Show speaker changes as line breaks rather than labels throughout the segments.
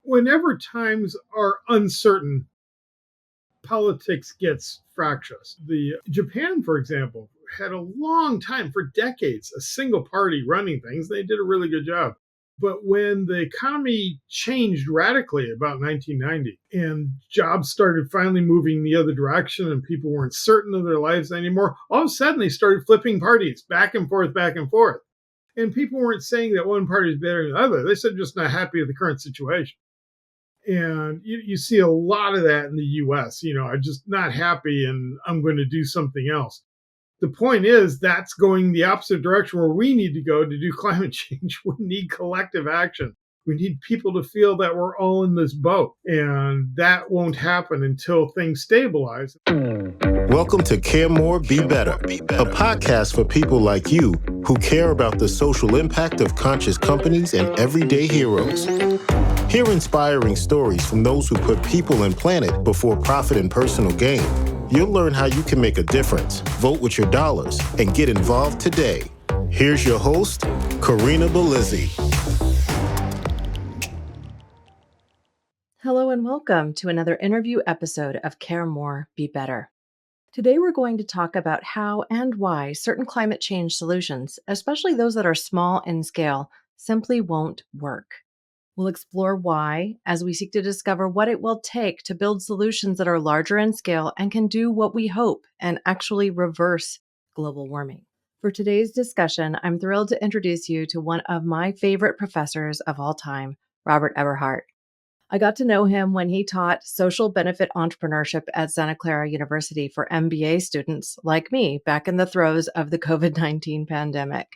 whenever times are uncertain, politics gets fractious. The Japan, for example, had a long time, for decades, a single party running things. They did a really good job. But when the economy changed radically about 1990 and jobs started finally moving the other direction and people weren't certain of their lives anymore, all of a sudden they started flipping parties back and forth, back and forth. And people weren't saying that one party is better than the other. They said just not happy with the current situation. And you see a lot of that in the US. I'm just not happy and I'm going to do something else. The point is that's going the opposite direction where we need to go to do climate change. We need collective action. We need people to feel that we're all in this boat. And that won't happen until things stabilize.
Welcome to Care More, Be Better, a podcast for people like you who care about the social impact of conscious companies and everyday heroes. Hear inspiring stories from those who put people and planet before profit and personal gain. You'll learn how you can make a difference, vote with your dollars, and get involved today. Here's your host, Karina Belizzi.
Hello and welcome to another interview episode of Care More, Be Better. Today we're going to talk about how and why certain climate change solutions, especially those that are small in scale, simply won't work. We'll explore why as we seek to discover what it will take to build solutions that are larger in scale and can do what we hope and actually reverse global warming. For today's discussion, I'm thrilled to introduce you to one of my favorite professors of all time, Robert Eberhart. I got to know him when he taught social benefit entrepreneurship at Santa Clara University for MBA students like me back in the throes of the COVID-19 pandemic.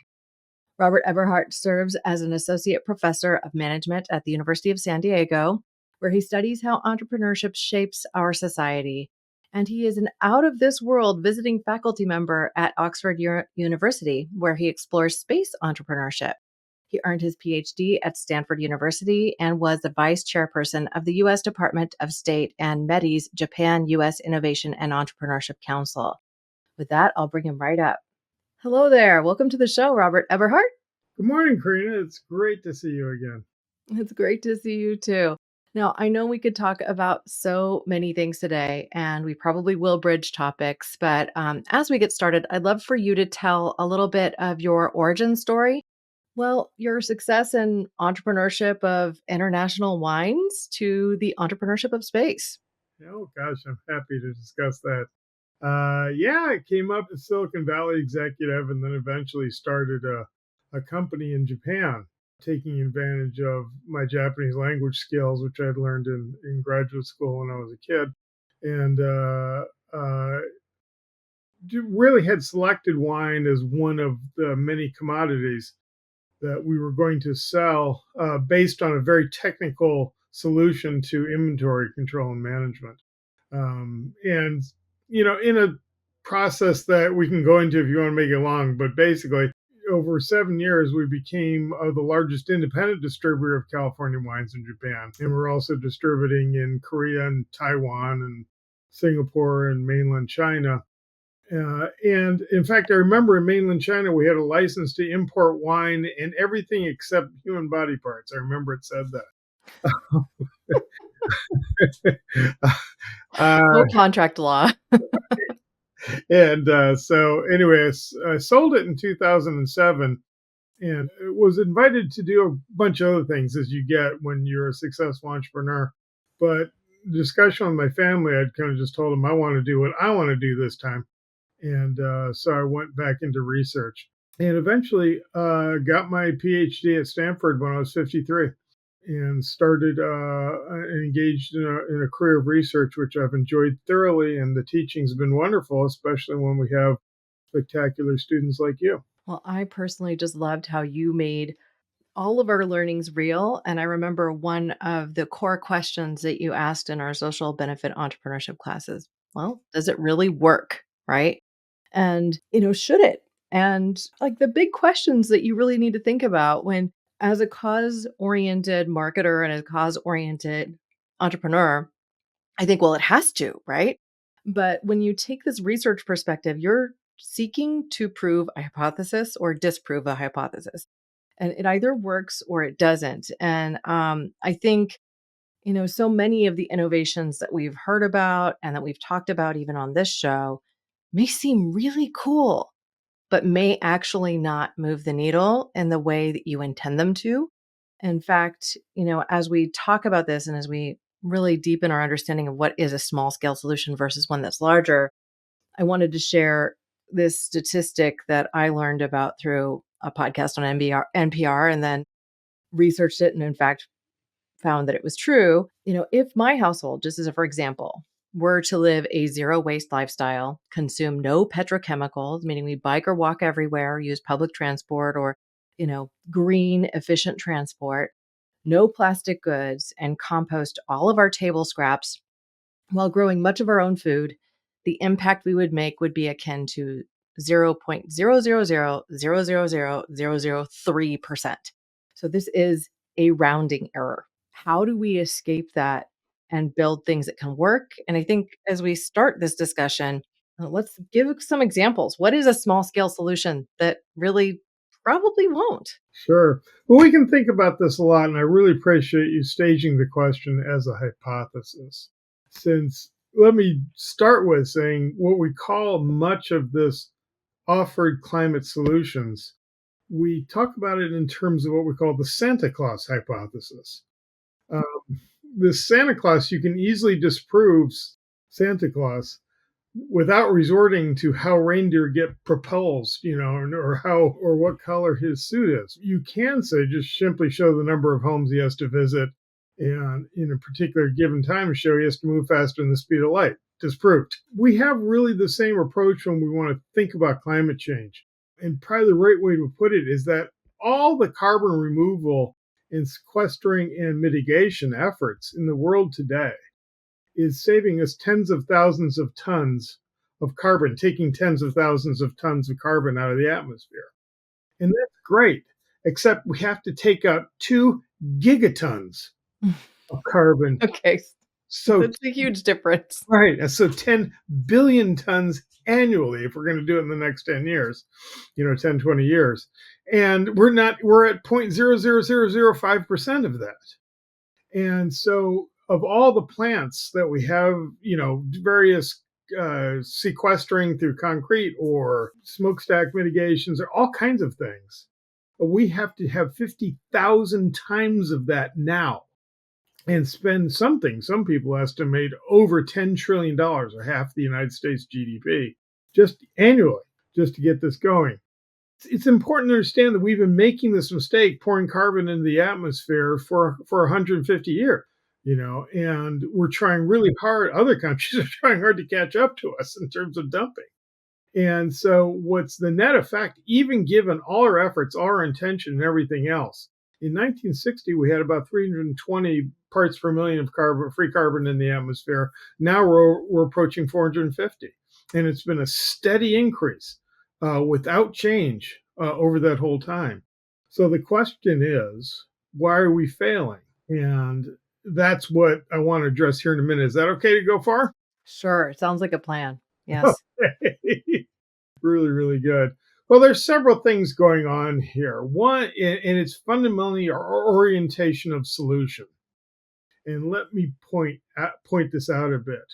Robert Eberhart serves as an associate professor of management at the University of San Diego, where he studies how entrepreneurship shapes our society. And he is an out-of-this-world visiting faculty member at Oxford University, where he explores space entrepreneurship. He earned his Ph.D. at Stanford University and was the Vice Chairperson of the U.S. Department of State and METI's Japan-U.S. Innovation and Entrepreneurship Council. With that, I'll bring him right up. Hello there. Welcome to the show, Robert Eberhart.
Good morning, Karina. It's great to see you again.
It's great to see you too. Now, I know we could talk about so many things today, and we probably will bridge topics. But as we get started, I'd love for you to tell a little bit of your origin story. Well, your success in entrepreneurship of international wines to the entrepreneurship of space.
Oh, gosh, I'm happy to discuss that. I came up as Silicon Valley executive and then eventually started a company in Japan, taking advantage of my Japanese language skills, which I'd learned in graduate school when I was a kid. And really had selected wine as one of the many commodities that we were going to sell based on a very technical solution to inventory control and management. In a process that we can go into if you want to make it long, but basically over 7 years, we became the largest independent distributor of California wines in Japan. And we're also distributing in Korea and Taiwan and Singapore and mainland China. And in fact, I remember in mainland China, we had a license to import wine and everything except human body parts. I remember it said that.
No contract law.
And so anyway, I sold it in 2007 and was invited to do a bunch of other things as you get when you're a successful entrepreneur. But discussion with my family, I'd kind of just told them I want to do what I want to do this time. And so I went back into research and eventually got my PhD at Stanford when I was 53 and started engaged in a career of research, which I've enjoyed thoroughly. And the teaching's been wonderful, especially when we have spectacular students like you.
Well, I personally just loved how you made all of our learnings real. And I remember one of the core questions that you asked in our social benefit entrepreneurship classes. Well, does it really work? Right? And, should it? And like the big questions that you really need to think about when, as a cause-oriented marketer and a cause-oriented entrepreneur, I think, well, it has to, right? But when you take this research perspective, you're seeking to prove a hypothesis or disprove a hypothesis. And it either works or it doesn't. And I think So many of the innovations that we've heard about and that we've talked about even on this show may seem really cool, but may actually not move the needle in the way that you intend them to. In fact, as we talk about this and as we really deepen our understanding of what is a small scale solution versus one that's larger, I wanted to share this statistic that I learned about through a podcast on NPR and then researched it and, in fact, found that it was true. If my household, just as a for example, were to live a zero waste lifestyle, consume no petrochemicals, meaning we bike or walk everywhere, use public transport or, green, efficient transport, no plastic goods, and compost all of our table scraps while growing much of our own food, the impact we would make would be akin to 0.000000003%. So this is a rounding error. How do we escape that and build things that can work? And I think as we start this discussion, let's give some examples. What is a small scale solution that really probably won't?
Sure. Well, we can think about this a lot, and I really appreciate you staging the question as a hypothesis. Since let me start with saying what we call much of this offered climate solutions, we talk about it in terms of what we call the Santa Claus hypothesis. Um, this Santa Claus, you can easily disprove Santa Claus without resorting to how reindeer get propels, or how or what color his suit is. You can say just simply show the number of homes he has to visit, and in a particular given time show he has to move faster than the speed of light. Disproved. We have really the same approach when we want to think about climate change. And probably the right way to put it is that all the carbon removal and sequestering and mitigation efforts in the world today is saving us tens of thousands of tons of carbon, taking tens of thousands of tons of carbon out of the atmosphere. And that's great, except we have to take out 2 gigatons of carbon.
Okay.
So
That's a huge difference.
right. So 10 billion tons annually if we're going to do it in the next 10 years, 10, 20 years. And we're at 0.00005% of that. And so of all the plants that we have, various sequestering through concrete or smokestack mitigations or all kinds of things, we have to have 50,000 times of that now and spend something. Some people estimate over $10 trillion or half the United States GDP just annually, just to get this going. It's important to understand that we've been making this mistake, pouring carbon into the atmosphere for 150 years, and we're trying really hard. Other countries are trying hard to catch up to us in terms of dumping. And so what's the net effect, even given all our efforts, all our intention and everything else? In 1960, we had about 320 parts per million of free carbon in the atmosphere. Now we're approaching 450. And it's been a steady increase without change over that whole time. So the question is, why are we failing? And that's what I want to address here in a minute. Is that okay to go far?
Sure. It sounds like a plan. Yes.
Okay. Really, really good. Well, there's several things going on here. One, and it's fundamentally our orientation of solution. And let me point this out a bit.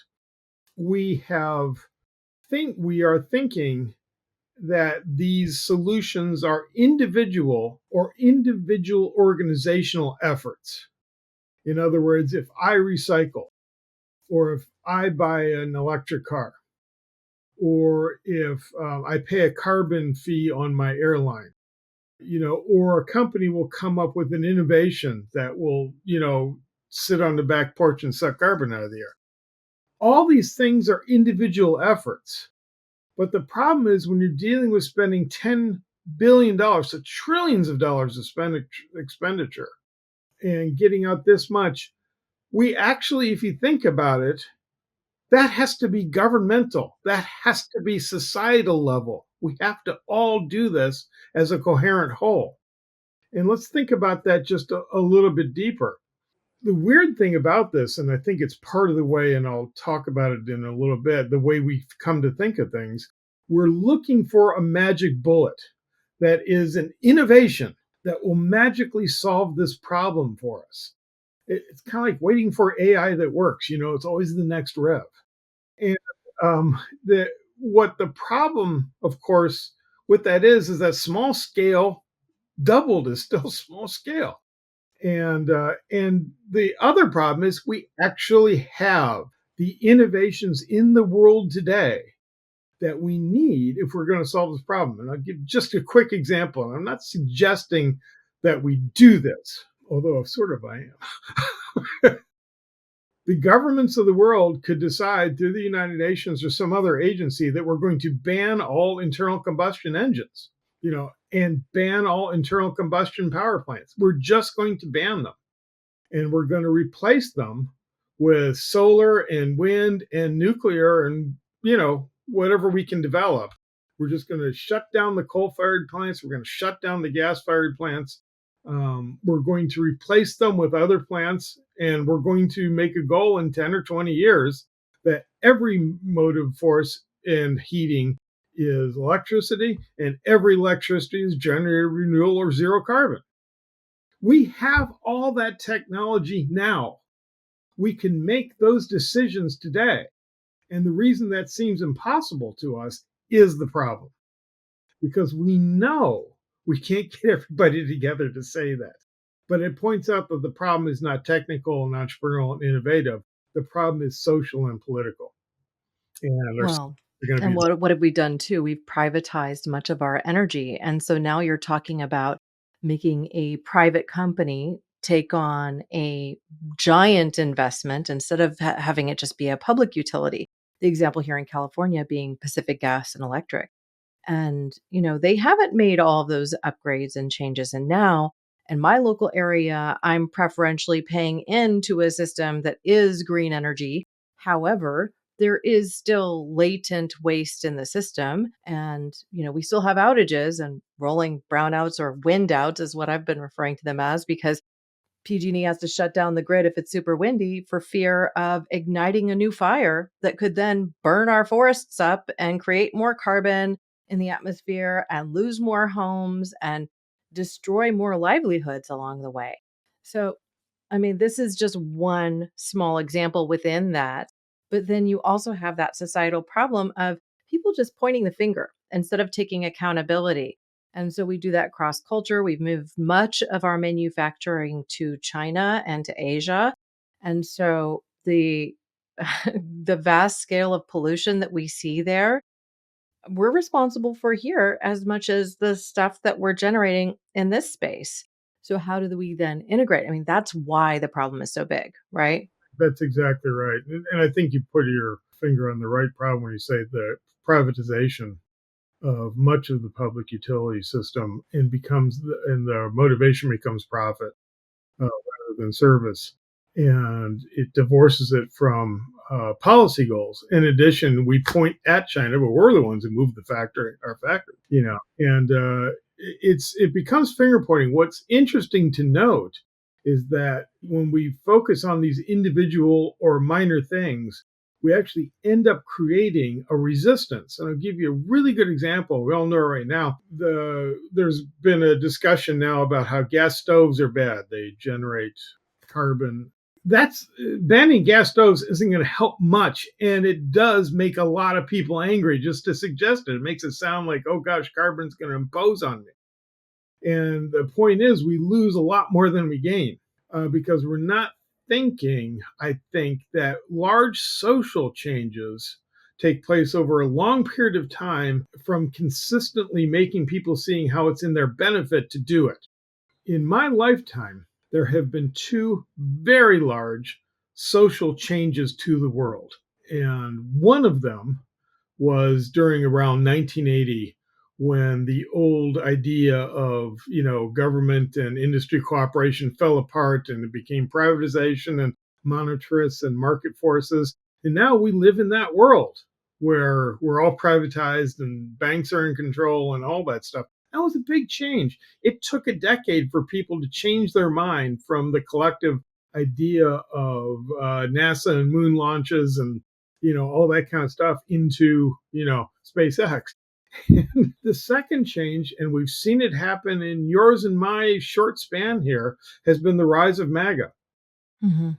We are thinking that these solutions are individual organizational efforts. In other words, if I recycle, or if I buy an electric car, or if I pay a carbon fee on my airline, or a company will come up with an innovation that will, sit on the back porch and suck carbon out of the air. All these things are individual efforts. But the problem is when you're dealing with spending $10 billion, so trillions of dollars of expenditure, and getting out this much, we actually, if you think about it, that has to be governmental. That has to be societal level. We have to all do this as a coherent whole. And let's think about that just a little bit deeper. The weird thing about this, and I think it's part of the way, and I'll talk about it in a little bit, the way we've come to think of things, we're looking for a magic bullet that is an innovation that will magically solve this problem for us. It's kind of like waiting for AI that works. It's always the next rev. And the what the problem, of course, with that is that small scale doubled is still small scale. And the other problem is we actually have the innovations in the world today that we need if we're going to solve this problem. And I'll give just a quick example. And I'm not suggesting that we do this, although sort of I am. The governments of the world could decide through the United Nations or some other agency that we're going to ban all internal combustion engines, and ban all internal combustion power plants. We're just going to ban them, and we're going to replace them with solar and wind and nuclear and, whatever we can develop. We're just going to shut down the coal-fired plants. We're going to shut down the gas-fired plants. We're going to replace them with other plants, and we're going to make a goal in 10 or 20 years that every motive force in heating is electricity, and every electricity is generated renewable or zero carbon. We have all that technology now. We can make those decisions today. And the reason that seems impossible to us is the problem, because we know we can't get everybody together to say that. But it points out that the problem is not technical and entrepreneurial and innovative. The problem is social and political. And
Well,
they're going to
and
be
what have we done too? We've privatized much of our energy. And so now you're talking about making a private company take on a giant investment instead of having it just be a public utility. The example here in California being Pacific Gas and Electric. And, they haven't made all of those upgrades and changes. And now in my local area, I'm preferentially paying into a system that is green energy. However, there is still latent waste in the system. And, we still have outages and rolling brownouts or wind outs is what I've been referring to them as, because PG&E has to shut down the grid if it's super windy for fear of igniting a new fire that could then burn our forests up and create more carbon in the atmosphere and lose more homes and destroy more livelihoods along the way. So, I mean, this is just one small example within that. But then you also have that societal problem of people just pointing the finger instead of taking accountability. And so we do that cross culture. We've moved much of our manufacturing to China and to Asia. And so the the vast scale of pollution that we see there, we're responsible for here as much as the stuff that we're generating in this space. So how do we then integrate? I mean, that's why the problem is so big, right?
That's exactly right. And I think you put your finger on the right problem when you say the privatization of much of the public utility system and the motivation becomes profit rather than service. And it divorces it from policy goals. In addition, we point at China, but we're the ones who moved our factory, and it becomes finger pointing. What's interesting to note is that when we focus on these individual or minor things, we actually end up creating a resistance. And I'll give you a really good example. We all know right now, there's been a discussion now about how gas stoves are bad. They generate carbon. That's banning gas stoves isn't going to help much. And it does make a lot of people angry just to suggest it. It makes it sound like, oh gosh, carbon's going to impose on me. And the point is, we lose a lot more than we gain because we're not thinking, I think, that large social changes take place over a long period of time from consistently making people seeing how it's in their benefit to do it. In my lifetime, there have been two very large social changes to the world. And one of them was during around 1980, when the old idea of government and industry cooperation fell apart and it became privatization and monetarists and market forces. And now we live in that world where we're all privatized and banks are in control and all that stuff. That was a big change. It took a decade for people to change their mind from the collective idea of NASA and moon launches and all that kind of stuff into, SpaceX. And the second change, and we've seen it happen in yours and my short span here, has been the rise of MAGA.
Hmm.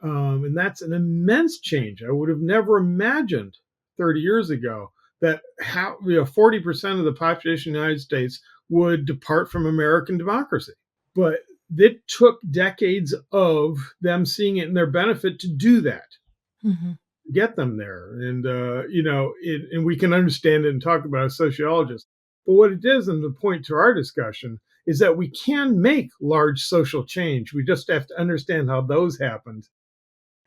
And that's an immense change. I would have never imagined 30 years ago that 40% of the population of the United States would depart from American democracy. But it took decades of them seeing it in their benefit to do that,
Hmm.
get them there. And, and we can understand it and talk about it as sociologists. But what it is, and the point to our discussion, is that we can make large social change. We just have to understand how those happened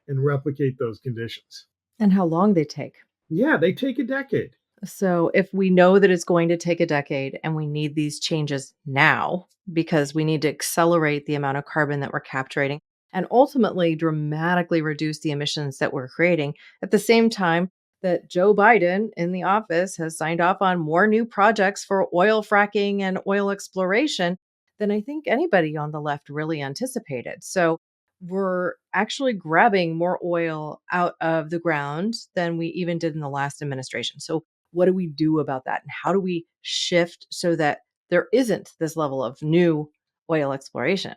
and replicate those conditions.
And how long they take.
Yeah, they take a decade.
So, if we know that it's going to take a decade and we need these changes now because we need to accelerate the amount of carbon that we're capturing and ultimately dramatically reduce the emissions that we're creating at the same time that Joe Biden in the office has signed off on more new projects for oil fracking and oil exploration than I think anybody on the left really anticipated. So, we're actually grabbing more oil out of the ground than we even did in the last administration. So, what do we do about that? And how do we shift so that there isn't this level of new oil exploration?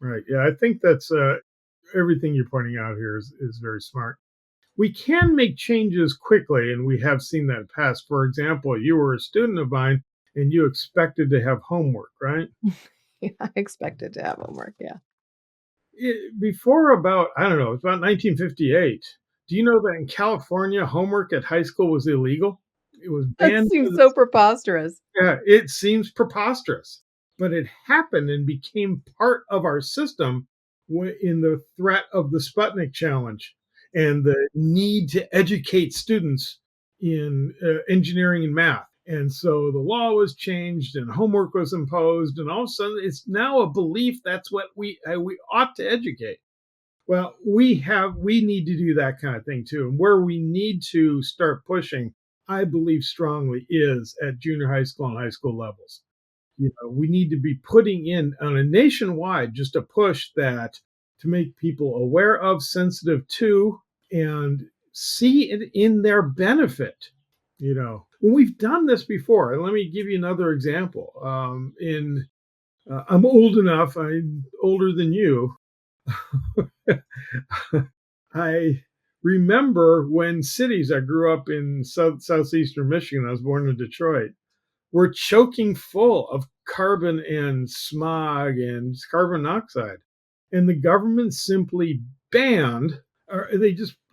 Right. Yeah, I think that's everything you're pointing out here is very smart. We can make changes quickly, and we have seen that in the past. For example, you were a student of mine and you expected to have homework, right?
I expected to have homework. Yeah.
Before about, I don't know, it's about 1958. Do you know that in California, homework at high school was illegal? It was
That
banned by
seems
the.
so preposterous.
Yeah, it seems preposterous, but it happened and became part of our system in the threat of the Sputnik challenge and the need to educate students in engineering and math. And so the law was changed and homework was imposed, and all of a sudden it's now a belief that's what we ought to educate. Well, we need to do that kind of thing too. And where we need to start pushing, I believe strongly, is at junior high school and high school levels. We need to be putting in on a nationwide just a push that to make people aware of, sensitive to, and see it in their benefit. When we've done this before, and let me give you another example. In I'm old enough, I'm older than you. I remember when cities, I grew up in southeastern Michigan. I was born in Detroit. Were choking full of carbon and smog and carbon monoxide. And the government simply banned, or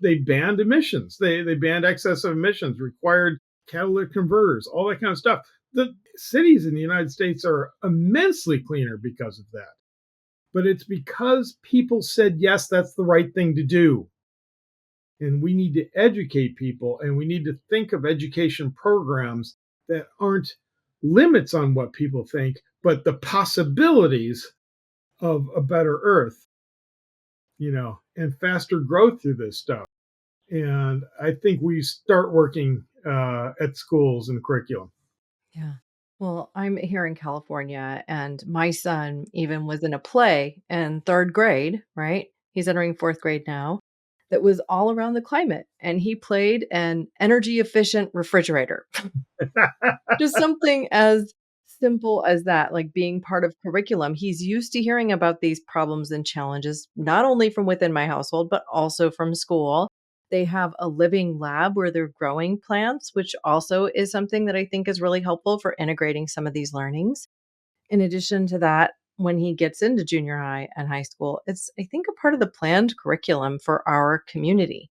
they banned emissions. They banned excessive emissions, required catalytic converters, all that kind of stuff. The cities in the United States are immensely cleaner because of that. But it's because people said, yes, that's the right thing to do. And we need to educate people, and we need to think of education programs that aren't limits on what people think, but the possibilities of a better earth, and faster growth through this stuff. And I think we start working at schools and curriculum.
Yeah. Well, I'm here in California, and my son even was in a play in third grade, right? He's entering fourth grade now, that was all around the climate. And he played an energy efficient refrigerator. Just something as simple as that, like being part of curriculum. He's used to hearing about these problems and challenges, not only from within my household, but also from school. They have a living lab where they're growing plants, which also is something that I think is really helpful for integrating some of these learnings. In addition to that, when he gets into junior high and high school, it's, I think, a part of the planned curriculum for our community.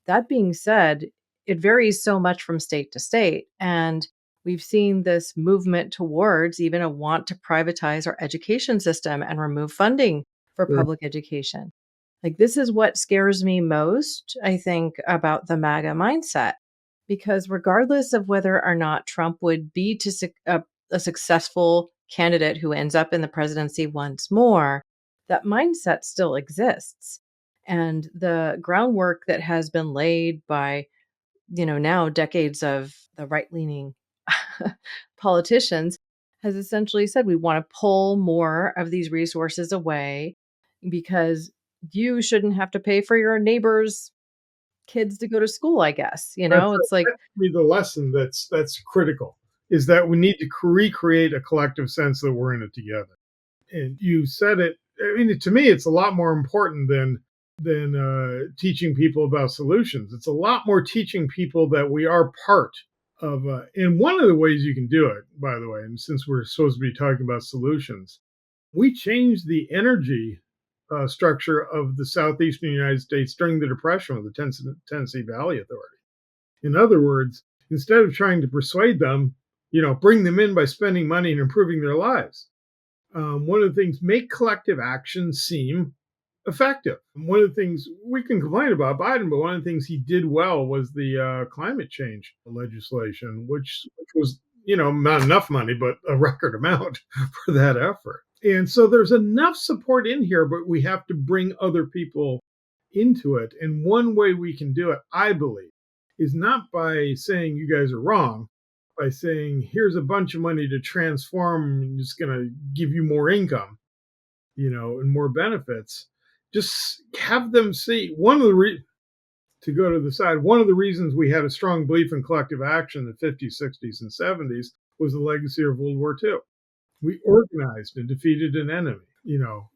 That being said, it varies so much from state to state. And we've seen this movement towards even a want to privatize our education system and remove funding for
Sure.
public education. Like, this is what scares me most, I think, about the MAGA mindset. Because regardless of whether or not Trump would be a successful candidate who ends up in the presidency once more, that mindset still exists. And the groundwork that has been laid by, now decades of the right leaning politicians has essentially said we want to pull more of these resources away because you shouldn't have to pay for your neighbor's kids to go to school, I guess. It's like,
That to be the lesson that's critical, is that we need to recreate a collective sense that we're in it together. And you said it I mean, to me, it's a lot more important than teaching people about solutions. It's a lot more teaching people that we are part of. And one of the ways you can do it, by the way, and since we're supposed to be talking about solutions, we changed the energy structure of the southeastern United States during the Depression with the Tennessee Valley Authority. In other words, instead of trying to persuade them, bring them in by spending money and improving their lives. One of the things, make collective action seem effective. One of the things we can complain about Biden, but one of the things he did well was the climate change legislation, which was, not enough money, but a record amount for that effort. And so there's enough support in here, but we have to bring other people into it. And one way we can do it, I believe, is not by saying you guys are wrong, by saying here's a bunch of money to transform and it's going to give you more income, and more benefits. Just have them see to go to the side. One of the reasons we had a strong belief in collective action in the 50s, 60s, and 70s was the legacy of World War II. We organized and defeated an enemy.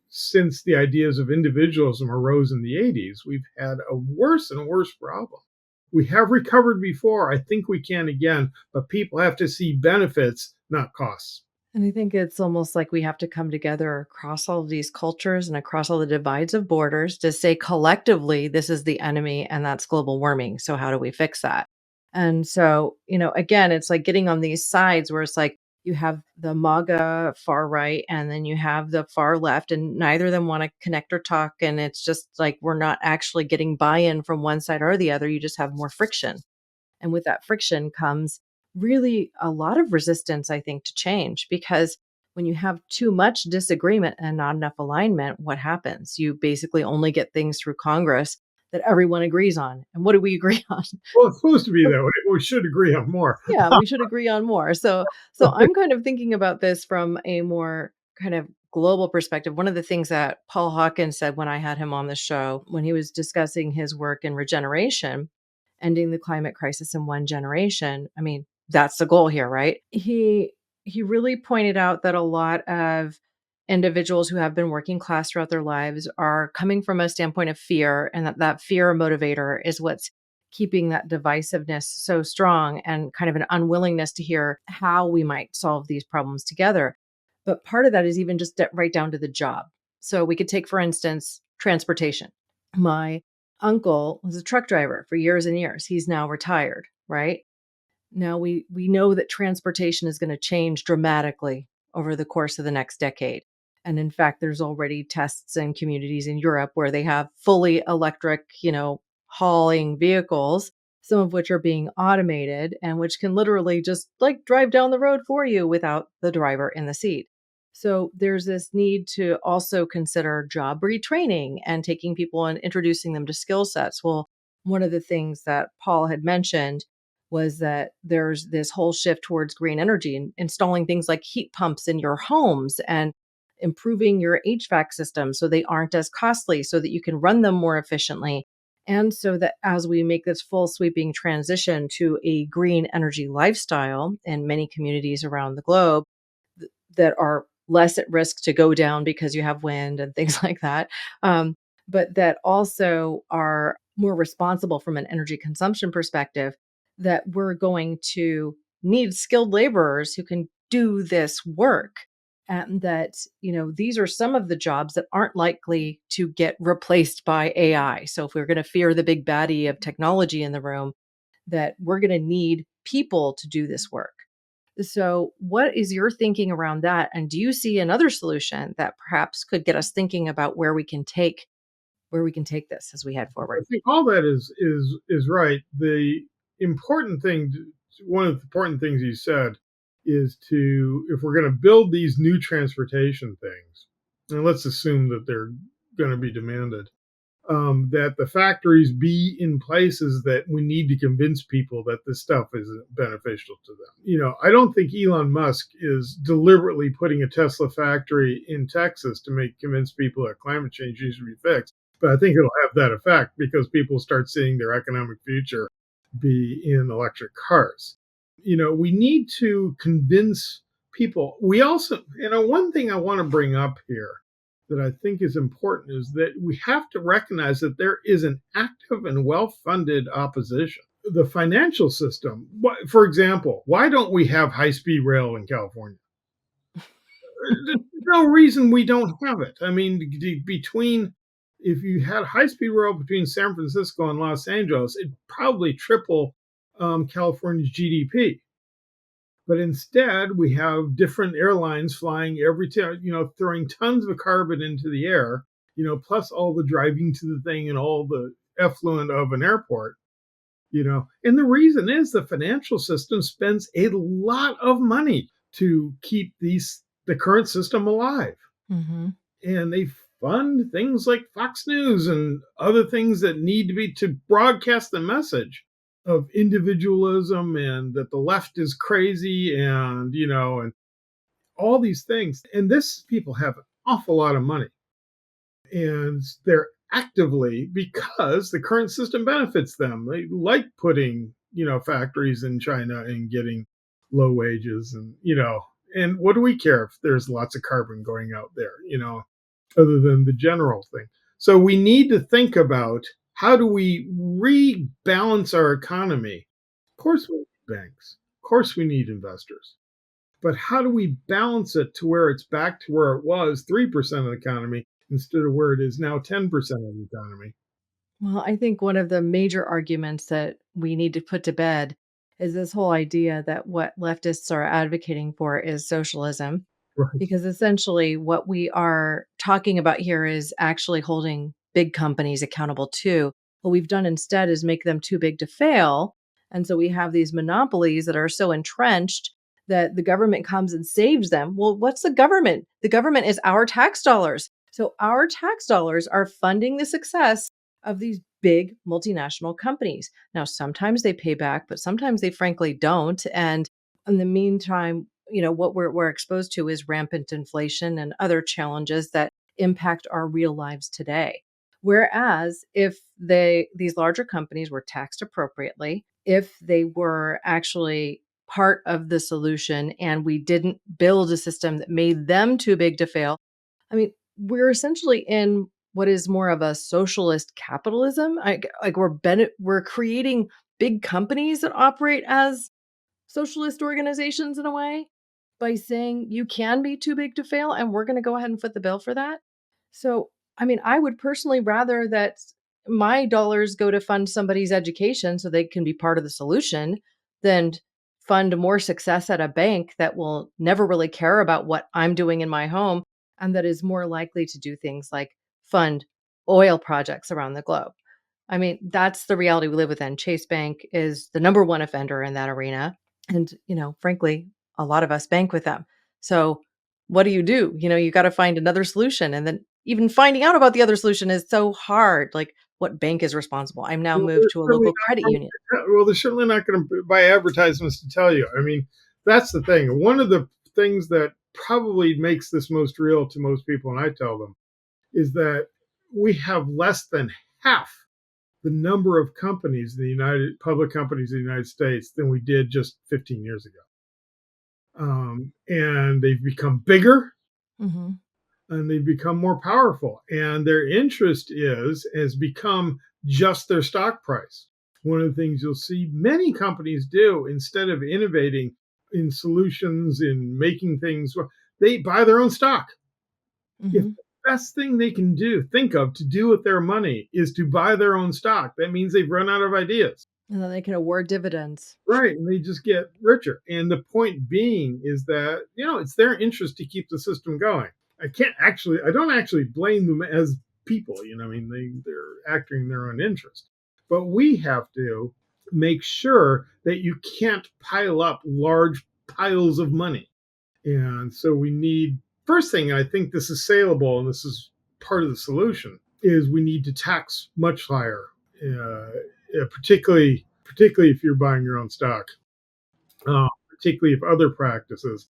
Since the ideas of individualism arose in the 80s, we've had a worse and worse problem. We have recovered before. I think we can again, but people have to see benefits, not costs.
And I think it's almost like we have to come together across all of these cultures and across all the divides of borders to say collectively, this is the enemy and that's global warming. So, how do we fix that? And so, again, it's like getting on these sides where it's like you have the MAGA far right and then you have the far left, and neither of them want to connect or talk. And it's just like we're not actually getting buy in from one side or the other. You just have more friction. And with that friction comes really a lot of resistance, I think, to change, because when you have too much disagreement and not enough alignment, what happens? You basically only get things through Congress that everyone agrees on. And what do we agree on?
Well, it's supposed to be that way. We should agree on more.
Yeah, we should agree on more. So I'm kind of thinking about this from a more kind of global perspective. One of the things that Paul Hawkins said when I had him on the show, when he was discussing his work in regeneration, ending the climate crisis in one generation. I mean, that's the goal here, right? He really pointed out that a lot of individuals who have been working class throughout their lives are coming from a standpoint of fear, and that fear motivator is what's keeping that divisiveness so strong, and kind of an unwillingness to hear how we might solve these problems together. But part of that is even just right down to the job. So we could take, for instance, transportation. My uncle was a truck driver for years and years. He's now retired, right? Now we know that transportation is going to change dramatically over the course of the next decade. And in fact, there's already tests in communities in Europe where they have fully electric, hauling vehicles, some of which are being automated and which can literally just like drive down the road for you without the driver in the seat. So there's this need to also consider job retraining and taking people and introducing them to skill sets. Well, one of the things that Paul had mentioned was that there's this whole shift towards green energy and installing things like heat pumps in your homes and improving your HVAC system so they aren't as costly, so that you can run them more efficiently. And so that as we make this full sweeping transition to a green energy lifestyle in many communities around the globe that are less at risk to go down because you have wind and things like that, but that also are more responsible from an energy consumption perspective, that we're going to need skilled laborers who can do this work. And that, these are some of the jobs that aren't likely to get replaced by AI. So if we're going to fear the big baddie of technology in the room, that we're going to need people to do this work. So what is your thinking around that? And do you see another solution that perhaps could get us thinking about where we can take this as we head
I
forward?
think all that is right. One of the important things you said is if we're going to build these new transportation things, and let's assume that they're going to be demanded, that the factories be in places that we need to convince people that this stuff is beneficial to them. I don't think Elon Musk is deliberately putting a Tesla factory in Texas to convince people that climate change needs to be fixed. But I think it'll have that effect because people start seeing their economic future be in electric cars. We need to convince people. We also, one thing I want to bring up here that I think is important is that we have to recognize that there is an active and well-funded opposition. The financial system, for example, why don't we have high-speed rail in California? There's no reason we don't have it. I mean, if you had high-speed rail between San Francisco and Los Angeles, it'd probably triple California's GDP. But instead, we have different airlines flying every time, throwing tons of carbon into the air, plus all the driving to the thing and all the effluent of an airport. And the reason is the financial system spends a lot of money to keep the current system alive.
Mm-hmm.
And they fund things like Fox News and other things that need to broadcast the message of individualism and that the left is crazy and all these things. And this people have an awful lot of money. And they're actively, because the current system benefits them. They like putting, factories in China and getting low wages and what do we care if there's lots of carbon going out there, other than the general thing. So we need to think about how do we rebalance our economy. Of course we need banks. Of course we need investors. But how do we balance it to where it's back to where it was 3% of the economy instead of where it is now 10% of the economy?
Well, I think one of the major arguments that we need to put to bed is this whole idea that what leftists are advocating for is socialism.
Right.
Because essentially, what we are talking about here is actually holding big companies accountable too. What we've done instead is make them too big to fail. And so we have these monopolies that are so entrenched that the government comes and saves them. Well, what's the government? The government is our tax dollars. So our tax dollars are funding the success of these big multinational companies. Now, sometimes they pay back, but sometimes they frankly don't. And in the meantime, what we're exposed to is rampant inflation and other challenges that impact our real lives today. Whereas if these larger companies were taxed appropriately, if they were actually part of the solution and we didn't build a system that made them too big to fail, I mean, we're essentially in what is more of a socialist capitalism. Like we're creating big companies that operate as socialist organizations in a way by saying you can be too big to fail and we're going to go ahead and foot the bill for that. So, I mean, I would personally rather that my dollars go to fund somebody's education so they can be part of the solution than fund more success at a bank that will never really care about what I'm doing in my home and that is more likely to do things like fund oil projects around the globe. I mean, that's the reality we live within. Chase Bank is the number one offender in that arena. And, frankly, a lot of us bank with them. So what do? You got to find another solution. And then even finding out about the other solution is so hard. Like, what bank is responsible? I'm now
Well,
moved to a local credit union.
they're certainly not going to buy advertisements to tell you. I mean, that's the thing. One of the things that probably makes this most real to most people, and I tell them, is that we have less than half the number of companies, public companies in the United States, than we did just 15 years ago. And they've become bigger
Mm-hmm.
and they've become more powerful. And their interest has become just their stock price. One of the things you'll see many companies do, instead of innovating in solutions, in making things, they buy their own stock. If
Mm-hmm.
the best thing they can think of to do with their money is to buy their own stock, that means they've run out of ideas.
And then they can award dividends.
Right. And they just get richer. And the point being is that, it's their interest to keep the system going. I don't actually blame them as people, I mean, they're acting in their own interest. But we have to make sure that you can't pile up large piles of money. And so we need, first thing, I think this is saleable, and this is part of the solution, is we need to tax much higher, particularly if you're buying your own stock, particularly if other practices.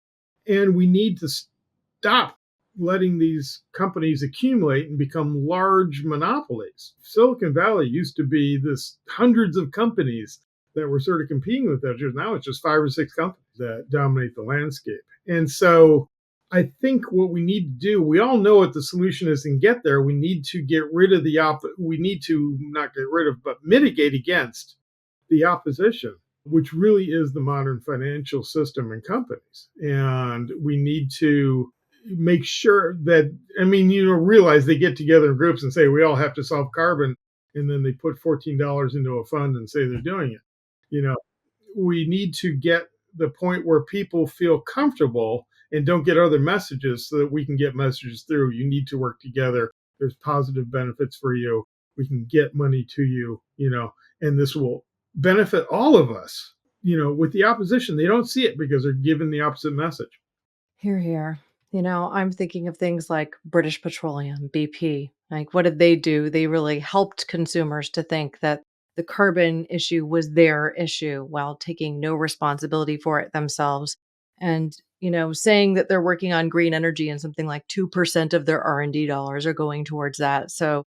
And we need to stop letting these companies accumulate and become large monopolies. Silicon Valley used to be this hundreds of companies that were sort of competing with each other. Now it's just 5 or 6 companies that dominate the landscape. And so I think what we need to do, we all know what the solution is and get there. We need to get rid of we need to not get rid of, but mitigate against the opposition, which really is the modern financial system and companies. And we need to make sure that, I mean, realize they get together in groups and say, we all have to solve carbon. And then they put $14 into a fund and say they're doing it. You know, we need to get the point where people feel comfortable and don't get other messages so that we can get messages through. You need to work together. There's positive benefits for you. We can get money to you, and this will benefit all of us. With the opposition, they don't see it because they're given the opposite message.
Here, here. I'm thinking of things like British Petroleum, BP. Like, what did they do? They really helped consumers to think that the carbon issue was their issue while taking no responsibility for it themselves. And, saying that they're working on green energy and something like 2% of their R&D dollars are going towards that. So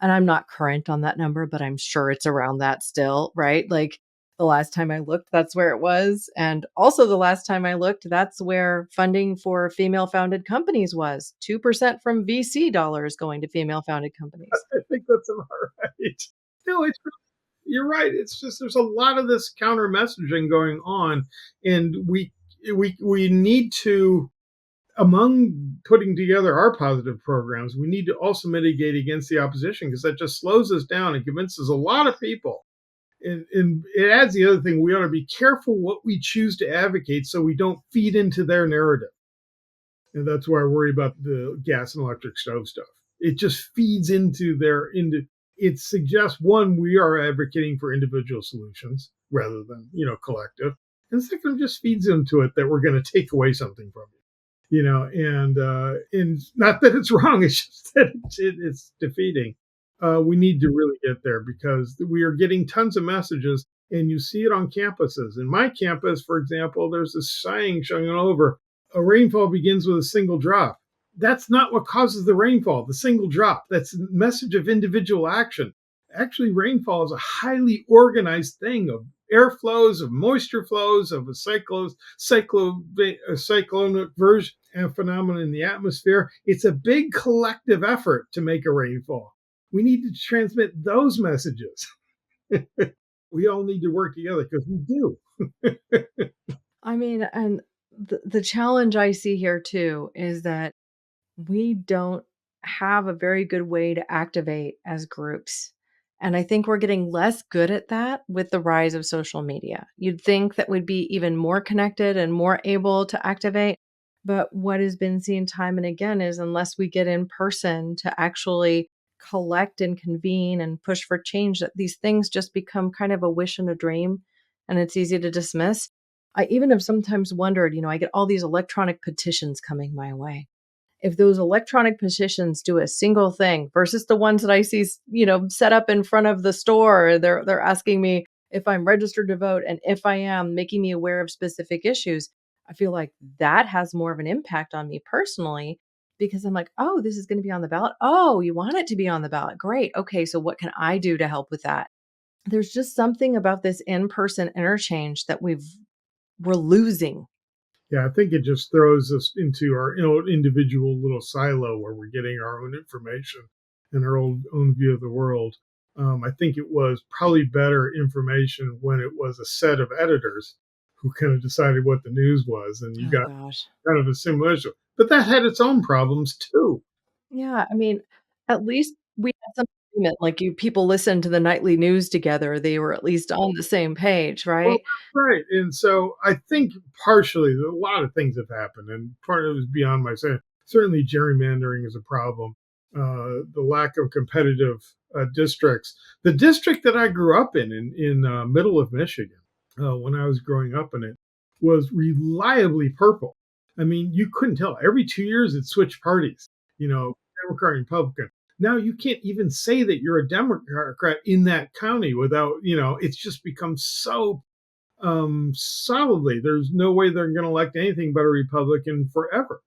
and I'm not current on that number, but I'm sure it's around that still, right? Like the last time I looked, that's where it was. And also the last time I looked, that's where funding for female founded companies was 2% from VC dollars going to female founded companies.
I think that's about right. No, you're right. It's just there's a lot of this counter messaging going on, and we need to, among putting together our positive programs, we need to also mitigate against the opposition because that just slows us down and convinces a lot of people. And it adds the other thing, we ought to be careful what we choose to advocate so we don't feed into their narrative. And that's why I worry about the gas and electric stove stuff. It just feeds into it suggests, one, we are advocating for individual solutions rather than, collective. And second, it just feeds into it that we're going to take away something from you. And not that it's wrong, it's just that it's defeating. We need to really get there because we are getting tons of messages, and you see it on campuses. In my campus, for example, there's this saying showing over: a rainfall begins with a single drop. That's not what causes the rainfall, the single drop. That's a message of individual action. Actually, rainfall is a highly organized thing of air flows, of moisture flows, of a cyclonic version phenomenon in the atmosphere. It's a big collective effort to make a rainfall. We need to transmit those messages. We all need to work together because we do.
I mean, and the challenge I see here too is that we don't have a very good way to activate as groups. And I think we're getting less good at that with the rise of social media. You'd think that we'd be even more connected and more able to activate. But what has been seen time and again is unless we get in person to actually collect and convene and push for change, that these things just become kind of a wish and a dream. And it's easy to dismiss. I even have sometimes wondered, I get all these electronic petitions coming my way. If those electronic petitions do a single thing versus the ones that I see, set up in front of the store, they're asking me if I'm registered to vote, and if I am, making me aware of specific issues. I feel like that has more of an impact on me personally because I'm like, oh, this is going to be on the ballot. Oh, you want it to be on the ballot. Great. Okay. So what can I do to help with that? There's just something about this in-person interchange that we're losing.
Yeah, I think it just throws us into our individual little silo where we're getting our own information and our own view of the world. I think it was probably better information when it was a set of editors who kind of decided what the news was, and you
Oh
got
gosh.
kind of a similar issue. But that had its own problems too.
Yeah, I mean, at least we had some agreement, like people listened to the nightly news together, they were at least on the same page,
Well,
right?
that's right. And so I think partially a lot of things have happened, and part of it is beyond my saying. Certainly, gerrymandering is a problem. The lack of competitive districts. The district that I grew up in middle of Michigan, when I was growing up in it, was reliably purple. I mean, you couldn't tell. Every 2 years, it switched parties. Democrat and Republican. Now you can't even say that you're a Democrat in that county without, it's just become so solidly. There's no way they're going to elect anything but a Republican forever.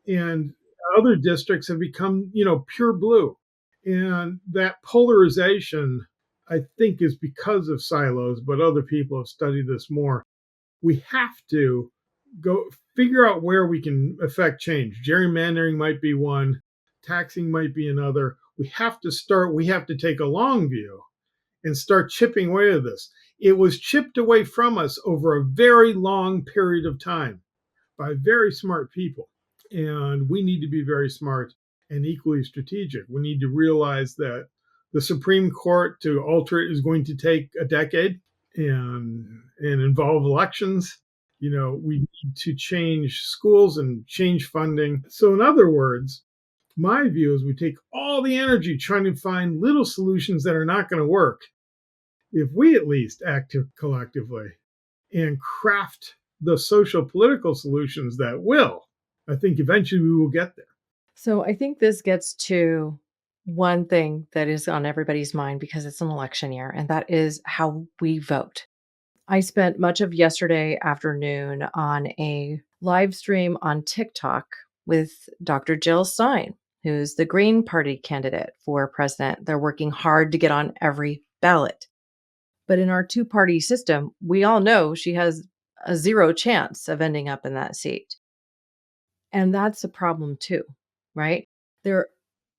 And other districts have become, pure blue. And that polarization, I think, is because of silos, but other people have studied this more. We have to go figure out where we can affect change. Gerrymandering might be one, taxing might be another. We have to take a long view and start chipping away at this. It was chipped away from us over a very long period of time by very smart people. And we need to be very smart and equally strategic. We need to realize that the Supreme Court, to alter it, is going to take a decade and involve elections. We need to change schools and change funding. So, in other words, my view is we take all the energy trying to find little solutions that are not going to work. If we at least act collectively and craft the social political solutions that will, I think eventually we will get there.
So I think this gets to one thing that is on everybody's mind because it's an election year, and that is how we vote. I spent much of yesterday afternoon on a live stream on TikTok with Dr. Jill Stein, who's the Green Party candidate for president. They're working hard to get on every ballot. But in our two-party system, we all know she has a zero chance of ending up in that seat. And that's a problem too, right? There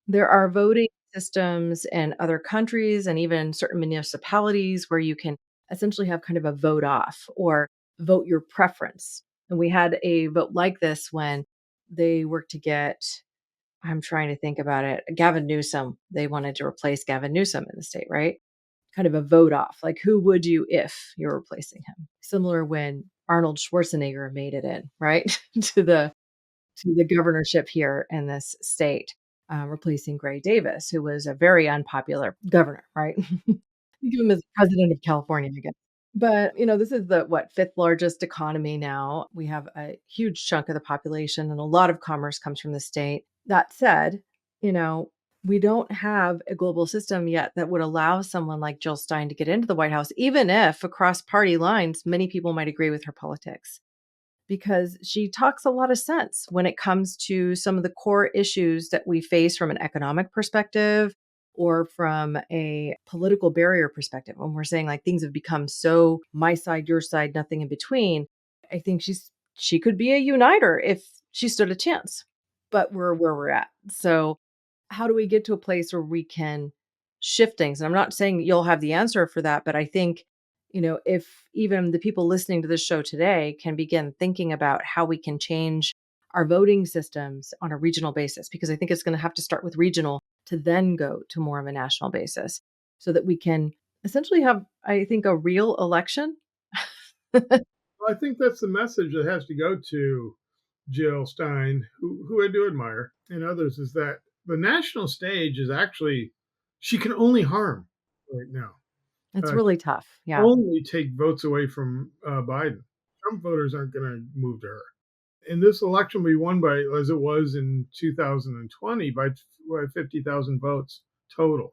there are voting systems in other countries and even certain municipalities where you can essentially have kind of a vote off or vote your preference. And we had a vote like this when they worked to get, I'm trying to think about it, Gavin Newsom. They wanted to replace Gavin Newsom in the state, right? Kind of a vote off. Like, who would you if you're replacing him? Similar when Arnold Schwarzenegger made it in, right? to the governorship here in this state, replacing Gray Davis, who was a very unpopular governor, right? Think of him as president of California again. But, this is the fifth largest economy now. We have a huge chunk of the population and a lot of commerce comes from the state. That said, you know, we don't have a global system yet that would allow someone like Jill Stein to get into the White House, even if across party lines, many people might agree with her politics, because she talks a lot of sense when it comes to some of the core issues that we face from an economic perspective or from a political barrier perspective. When we're saying like things have become so my side, your side, nothing in between, I think she could be a uniter if she stood a chance. But we're where we're at. So how do we get to a place where we can shift things? And I'm not saying you'll have the answer for that, but I think, if even the people listening to this show today can begin thinking about how we can change our voting systems on a regional basis, because I think it's going to have to start with regional to then go to more of a national basis so that we can essentially have, I think, a real election.
I think that's the message that has to go to Jill Stein, who I do admire, and others, is that the national stage is actually, she can only harm right now.
It's really tough. Yeah.
Only take votes away from Biden. Trump voters aren't going to move to her. And this election will be won by, as it was in 2020, by 50,000 votes total.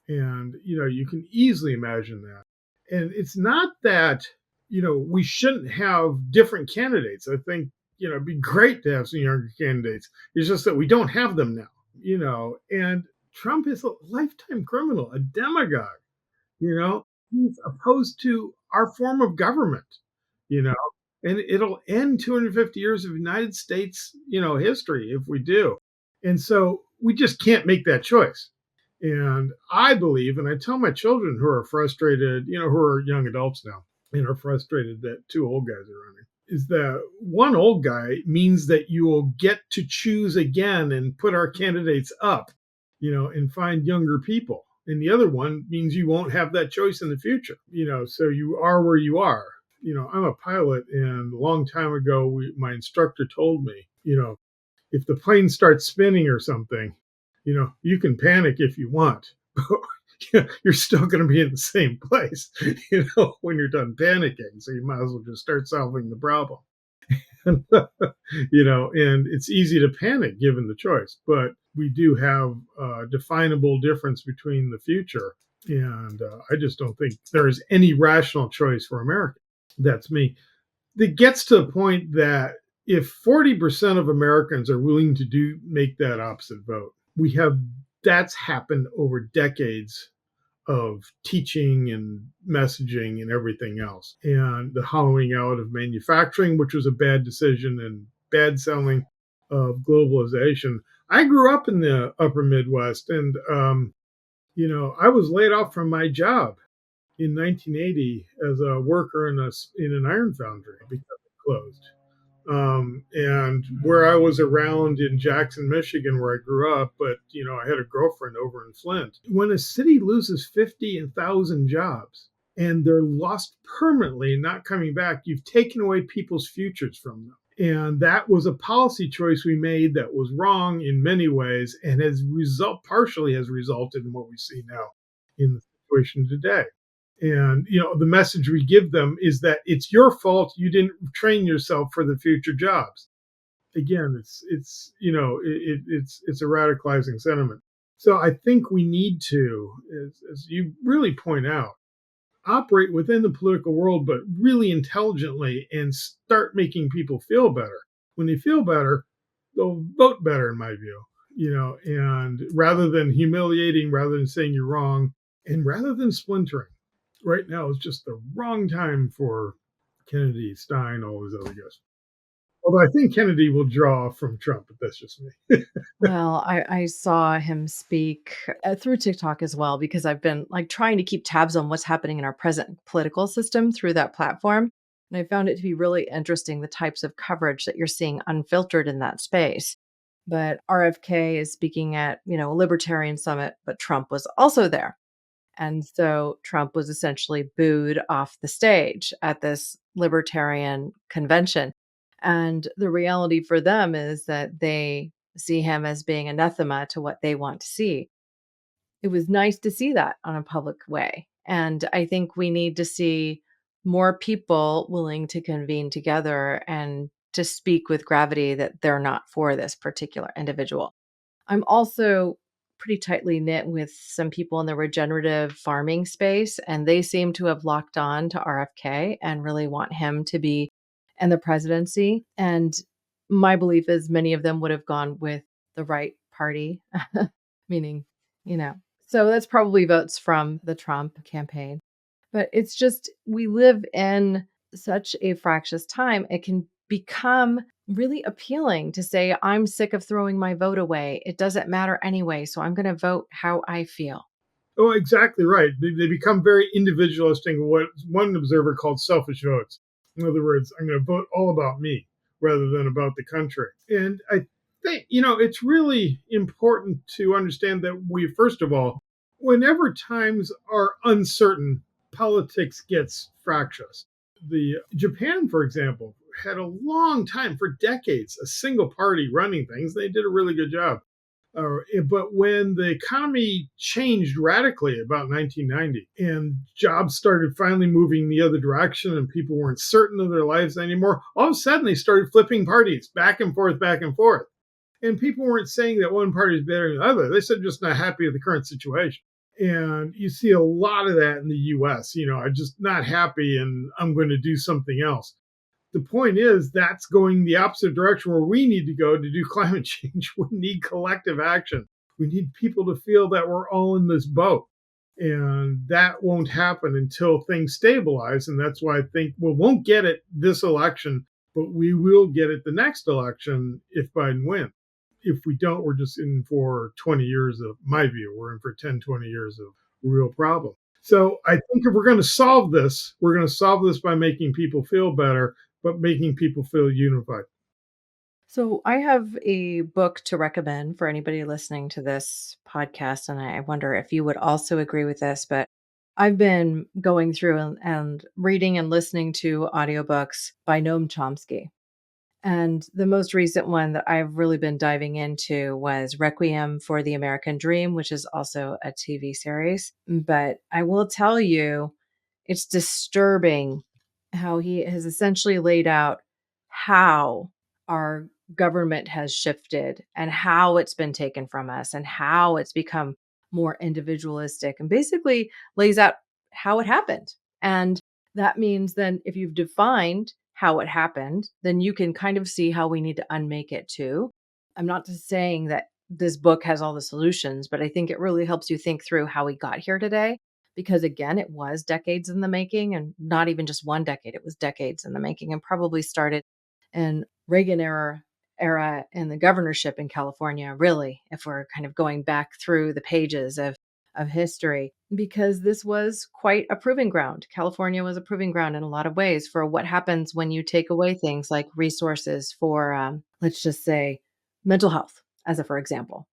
And, you can easily imagine that. And it's not that, we shouldn't have different candidates. I think, it'd be great to have some younger candidates. It's just that we don't have them now, and Trump is a lifetime criminal, a demagogue. He's opposed to our form of government, you know, and it'll end 250 years of United States, history if we do. And so we just can't make that choice. And I believe, and I tell my children who are frustrated, who are young adults now and are frustrated that two old guys are running, is that one old guy means that you will get to choose again and put our candidates up, and find younger people. And the other one means you won't have that choice in the future, so you are where you are. I'm a pilot, and a long time ago, my instructor told me, if the plane starts spinning or something, you can panic if you want, but you're still going to be in the same place, when you're done panicking. So you might as well just start solving the problem. And it's easy to panic given the choice, but we do have a definable difference between the future. And I just don't think there is any rational choice for America. That's me. It gets to the point that if 40% of Americans are willing to make that opposite vote, that's happened over decades of teaching and messaging and everything else. And the hollowing out of manufacturing, which was a bad decision, and bad selling of globalization. I grew up in the upper Midwest, and I was laid off from my job in 1980 as a worker in an iron foundry because it closed. And where I was around in Jackson, Michigan, where I grew up, but I had a girlfriend over in Flint. When a city loses 50,000 jobs and they're lost permanently and not coming back, you've taken away people's futures from them. And that was a policy choice we made that was wrong in many ways, and partially has resulted in what we see now in the situation today. And the message we give them is that it's your fault you didn't train yourself for the future jobs. Again, it's a radicalizing sentiment. So I think we need to, as you really point out, operate within the political world, but really intelligently, and start making people feel better. When they feel better, they'll vote better, in my view. And rather than humiliating, rather than saying you're wrong, and rather than splintering. Right now is just the wrong time for Kennedy, Stein, all those other guys. Although I think Kennedy will draw from Trump, but that's just me.
Well, I saw him speak through TikTok as well, because I've been like trying to keep tabs on what's happening in our present political system through that platform. And I found it to be really interesting, the types of coverage that you're seeing unfiltered in that space. But RFK is speaking at, a libertarian summit, but Trump was also there. And so Trump was essentially booed off the stage at this libertarian convention. And the reality for them is that they see him as being anathema to what they want to see. It was nice to see that on a public way. And I think we need to see more people willing to convene together and to speak with gravity that they're not for this particular individual. I'm also pretty tightly knit with some people in the regenerative farming space, and they seem to have locked on to RFK and really want him to be in the presidency. And my belief is many of them would have gone with the right party, meaning, you know, so that's probably votes from the Trump campaign. But it's just, we live in such a fractious time. It can become really appealing to say, I'm sick of throwing my vote away. It doesn't matter anyway. So I'm going to vote how I feel.
Oh, exactly right. They become very individualistic, what one observer called selfish votes. In other words, I'm going to vote all about me rather than about the country. And I think, it's really important to understand that first of all, whenever times are uncertain, politics gets fractious. Japan, for example, had a long time, for decades, a single party running things. They did a really good job. But when the economy changed radically about 1990 and jobs started finally moving the other direction and people weren't certain of their lives anymore, all of a sudden they started flipping parties back and forth, back and forth. And people weren't saying that one party is better than the other. They said just not happy with the current situation. And you see a lot of that in the US. I'm just not happy and I'm going to do something else. The point is that's going the opposite direction where we need to go to do climate change. We need collective action. We need people to feel that we're all in this boat. And that won't happen until things stabilize. And that's why I think we won't get it this election, but we will get it the next election if Biden wins. If we don't, we're just in for 20 years of, my view, we're in for 10, 20 years of real problem. So I think if we're going to solve this, we're going to solve this by making people feel better, but making people feel unified.
So I have a book to recommend for anybody listening to this podcast, and I wonder if you would also agree with this. But I've been going through and reading and listening to audiobooks by Noam Chomsky. And the most recent one that I've really been diving into was Requiem for the American Dream, which is also a TV series. But I will tell you, it's disturbing how he has essentially laid out how our government has shifted and how it's been taken from us and how it's become more individualistic, and basically lays out how it happened. And that means then if you've defined how it happened, then you can kind of see how we need to unmake it too. I'm not just saying that this book has all the solutions, but I think it really helps you think through how we got here today because again, it was decades in the making, and not even just one decade, it was decades in the making, and probably started in Reagan era in the governorship in California, really, if we're kind of going back through the pages of history, because this was quite a proving ground. California was a proving ground in a lot of ways for what happens when you take away things like resources for, let's just say, mental health, as a for example.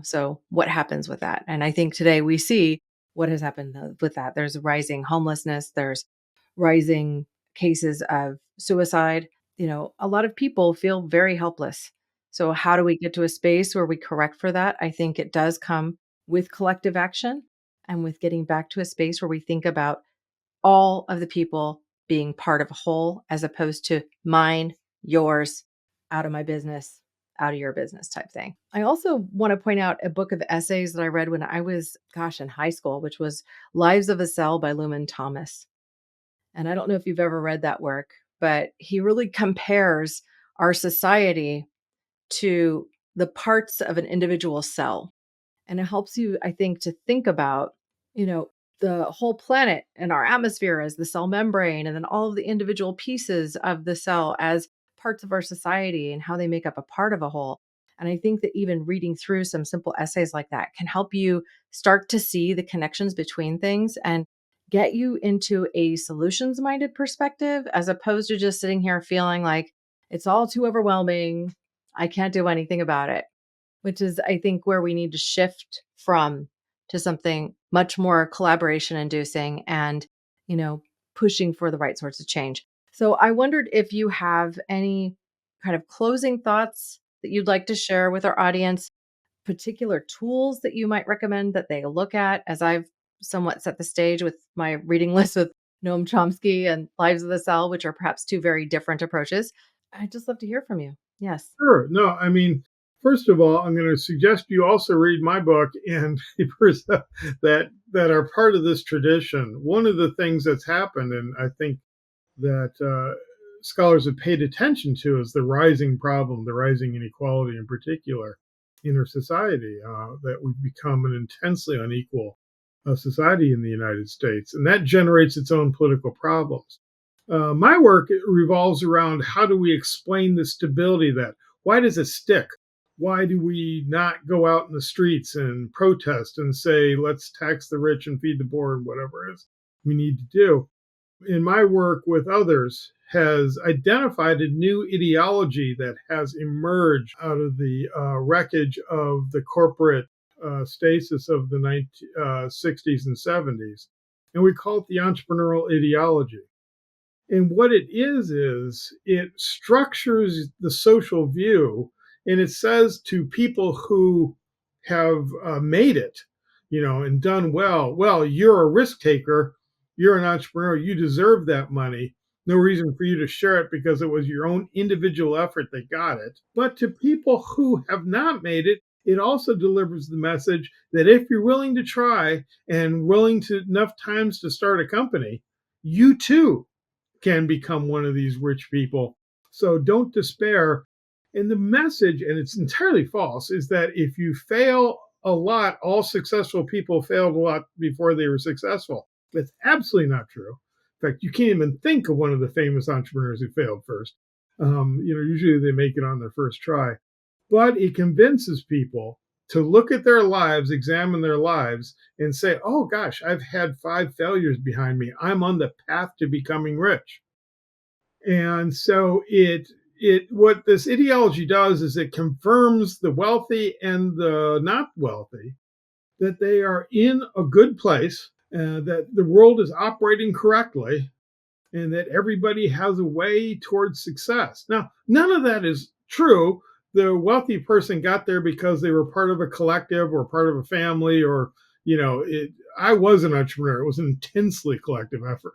So what happens with that? And I think today we see what has happened with that. There's rising homelessness. There's rising cases of suicide. A lot of people feel very helpless. So, how do we get to a space where we correct for that? I think it does come with collective action and with getting back to a space where we think about all of the people being part of a whole as opposed to mine, yours, out of my business, out of your business type thing. I also want to point out a book of essays that I read when I was, in high school, which was Lives of a Cell by Luman Thomas. And I don't know if you've ever read that work, but he really compares our society to the parts of an individual cell. And it helps you, I think, to think about, you know, the whole planet and our atmosphere as the cell membrane, and then all of the individual pieces of the cell as parts of our society and how they make up a part of a whole. And I think that even reading through some simple essays like that can help you start to see the connections between things and get you into a solutions minded perspective, as opposed to just sitting here feeling like it's all too overwhelming. I can't do anything about it, which is, I think, where we need to shift from to something much more collaboration inducing and, you know, pushing for the right sorts of change. So I wondered if you have any kind of closing thoughts that you'd like to share with our audience, particular tools that you might recommend that they look at, as I've somewhat set the stage with my reading list with Noam Chomsky and Lives of the Cell, which are perhaps two very different approaches. I'd just love to hear from you. Yes.
Sure. No, I mean, first of all, I'm going to suggest you also read my book and papers that are part of this tradition. One of the things that's happened, and I think that scholars have paid attention to, is the rising problem, the rising inequality in particular in our society, that we've become an intensely unequal society in the United States, and that generates its own political problems. My work revolves around how do we explain the stability of that? Why does it stick? Why do we not go out in the streets and protest and say, let's tax the rich and feed the poor and whatever it is we need to do? In my work with others, has identified a new ideology that has emerged out of the wreckage of the corporate stasis of the 60s and 70s. And we call it the entrepreneurial ideology. And what it is it structures the social view, and it says to people who have made it, and done well, you're a risk taker, you're an entrepreneur, you deserve that money. No reason for you to share it because it was your own individual effort that got it. But to people who have not made it, it also delivers the message that if you're willing to try and willing to enough times to start a company, you too can become one of these rich people. So don't despair. And the message, and it's entirely false, is that if you fail a lot, all successful people failed a lot before they were successful. That's absolutely not true. In fact, you can't even think of one of the famous entrepreneurs who failed first. Usually they make it on their first try. But it convinces people to look at their lives, examine their lives, and say, oh gosh, I've had 5 failures behind me. I'm on the path to becoming rich. And so what this ideology does is it confirms the wealthy and the not wealthy that they are in a good place, that the world is operating correctly, and that everybody has a way towards success. Now, none of that is true. The wealthy person got there because they were part of a collective or part of a family, or, I was an entrepreneur. It was an intensely collective effort.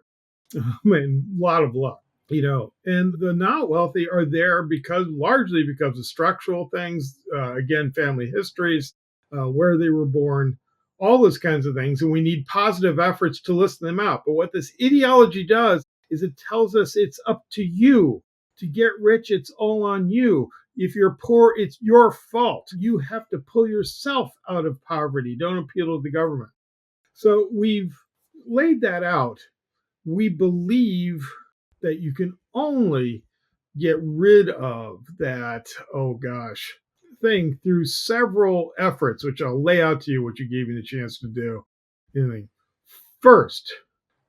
I mean, a lot of luck, and the not wealthy are there largely because of structural things, again, family histories, where they were born, all those kinds of things. And we need positive efforts to list them out. But what this ideology does is it tells us it's up to you to get rich. It's all on you. If you're poor, it's your fault. You have to pull yourself out of poverty. Don't appeal to the government. So we've laid that out, we believe that you can only get rid of that, oh gosh, thing through several efforts, which I'll lay out to you, what you gave me the chance to do. First,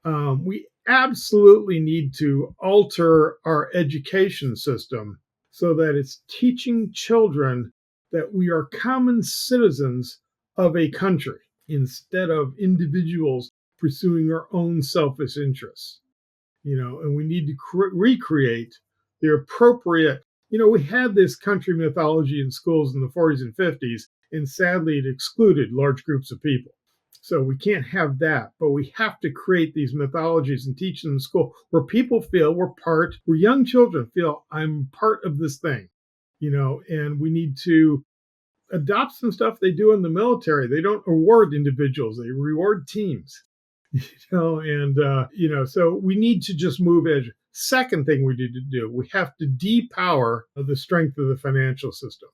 we absolutely need to alter our education system so that it's teaching children that we are common citizens of a country instead of individuals pursuing our own selfish interests. And we need to recreate the appropriate, we had this country mythology in schools in the 40s and 50s, and sadly it excluded large groups of people. So we can't have that, but we have to create these mythologies and teach them in school where people feel where young children feel I'm part of this thing, and we need to adopt some stuff they do in the military. They don't reward individuals, they reward teams. So we need to just move edge. Second thing we need to do, we have to depower the strength of the financial system.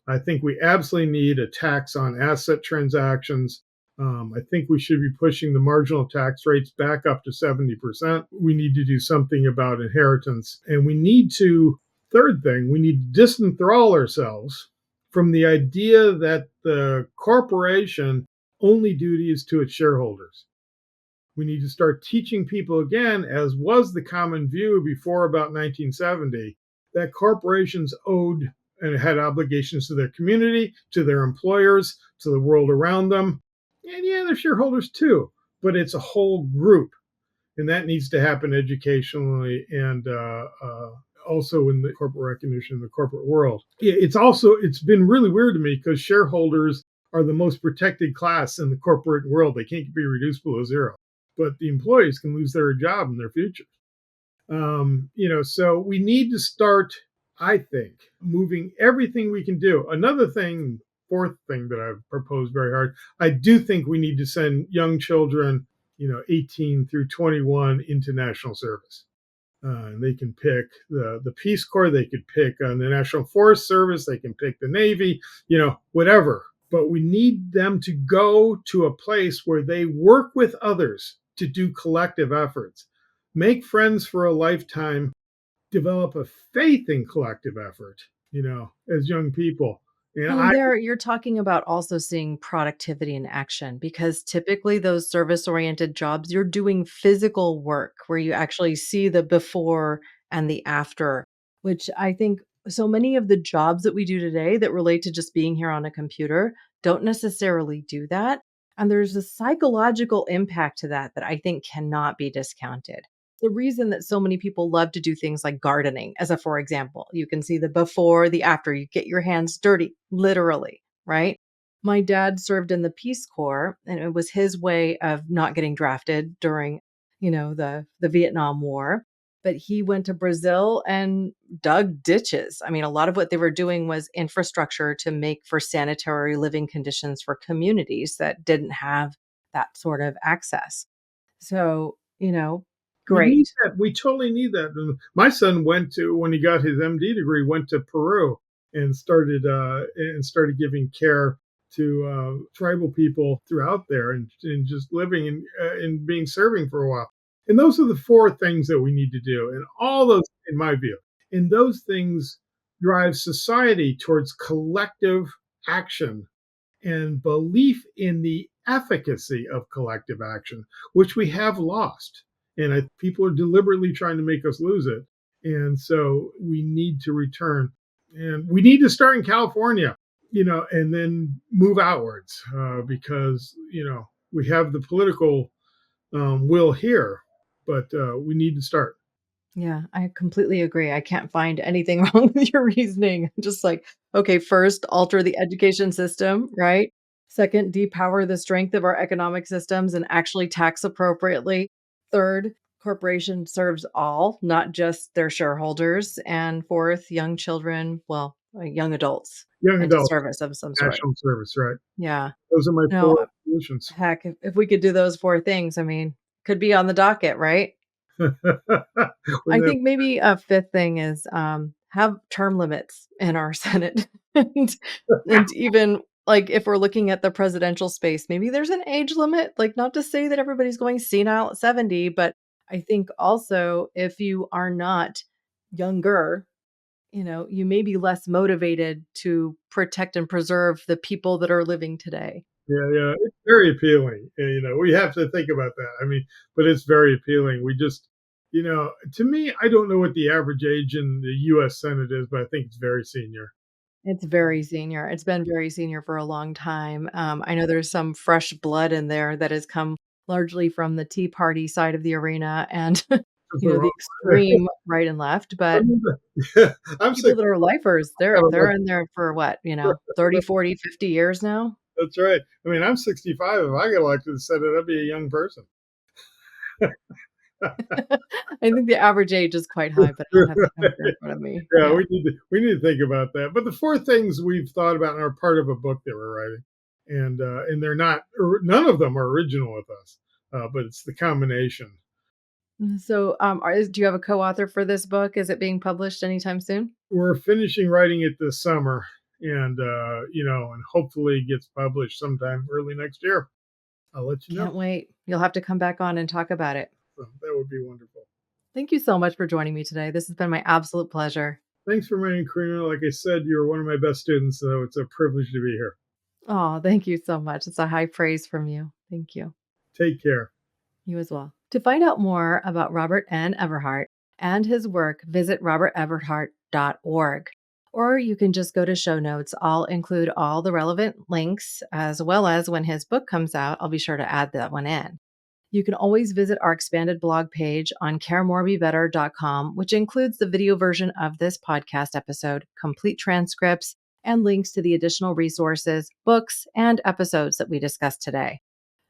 I think we absolutely need a tax on asset transactions. I think we should be pushing the marginal tax rates back up to 70%. We need to do something about inheritance. And third thing, we need to disenthrall ourselves from the idea that the corporation only duty is to its shareholders. We need to start teaching people again, as was the common view before about 1970, that corporations owed and had obligations to their community, to their employers, to the world around them. And yeah, they're shareholders too, but it's a whole group. And that needs to happen educationally and also in the corporate recognition in the corporate world. It's been really weird to me because shareholders are the most protected class in the corporate world. They can't be reduced below zero, but the employees can lose their job and their future. So we need to start, I think, moving everything we can do. Fourth thing that I've proposed very hard, I do think we need to send young children, 18 through 21 into national service. And they can pick the Peace Corps, they could pick the National Forest Service, they can pick the Navy, whatever. But we need them to go to a place where they work with others to do collective efforts, make friends for a lifetime, develop a faith in collective effort, as young people.
And there you're talking about also seeing productivity in action because typically those service-oriented jobs, you're doing physical work where you actually see the before and the after, which I think so many of the jobs that we do today that relate to just being here on a computer don't necessarily do that. And there's a psychological impact to that that I think cannot be discounted. The reason that so many people love to do things like gardening, as a for example, you can see the before, the after. You get your hands dirty, literally, right? My dad served in the Peace Corps, and it was his way of not getting drafted during, the Vietnam War. But he went to Brazil and dug ditches. I mean, a lot of what they were doing was infrastructure to make for sanitary living conditions for communities that didn't have that sort of access. So,
We need
great.
that. We totally need that. My son when he got his MD degree, went to Peru and started giving care to tribal people throughout there and just living and being serving for a while. And those are the four things that we need to do. And all those, in my view, and those things drive society towards collective action and belief in the efficacy of collective action, which we have lost. And people are deliberately trying to make us lose it. And so we need to return. And we need to start in California, and then move outwards because, we have the political will here, but we need to start.
Yeah, I completely agree. I can't find anything wrong with your reasoning. Just like, okay, first, alter the education system, right? Second, depower the strength of our economic systems and actually tax appropriately. Third, corporation serves all, not just their shareholders. And fourth, young children, young adults
Young
into
adults,
service of some sort.
national service, right?
Yeah.
Those are my
No,
four solutions.
heck, if we could do those four things, I mean, could be on the docket, right? I
When
think maybe a fifth thing is, have term limits in our Senate and even like if we're looking at the presidential space, maybe there's an age limit, like not to say that everybody's going senile at 70, but I think also if you are not younger, you may be less motivated to protect and preserve the people that are living today.
Yeah, it's very appealing. And, we have to think about that. I mean, but it's very appealing. We just, to me, I don't know what the average age in the U.S. Senate is, but I think it's very senior.
It's very senior. It's been very senior for a long time. I know there's some fresh blood in there that has come largely from the Tea Party side of the arena and,
It's the
the
wrong-
extreme right and left. But
I'm
people
sick.
that are lifers,
I don't
they're
like-
in there for what, 30, 40, 50 years now?
That's right. I mean, I'm 65. If I get elected to the Senate, I'd be a young person.
I think the average age is quite high, but I don't have the number in front of me.
Yeah, we need to think about that. But the four things we've thought about and are part of a book that we're writing, and they're not, none of them are original with us, but it's the combination.
So, do you have a co-author for this book? Is it being published anytime soon?
We're finishing writing it this summer, and hopefully it gets published sometime early next year. I'll let you know.
Can't wait. You'll have to come back on and talk about it.
So that would be wonderful.
Thank you so much for joining me today. This has been my absolute pleasure.
Thanks for reminding, Karina. Like I said, you're one of my best students, so it's a privilege to be here.
Oh, thank you so much. It's a high praise from you. Thank you.
Take care.
You as well. To find out more about Robert N. Eberhart and his work, visit roberteberhart.org. Or you can just go to show notes. I'll include all the relevant links, as well as when his book comes out, I'll be sure to add that one in. You can always visit our expanded blog page on caremorebebetter.com, which includes the video version of this podcast episode, complete transcripts, and links to the additional resources, books, and episodes that we discussed today.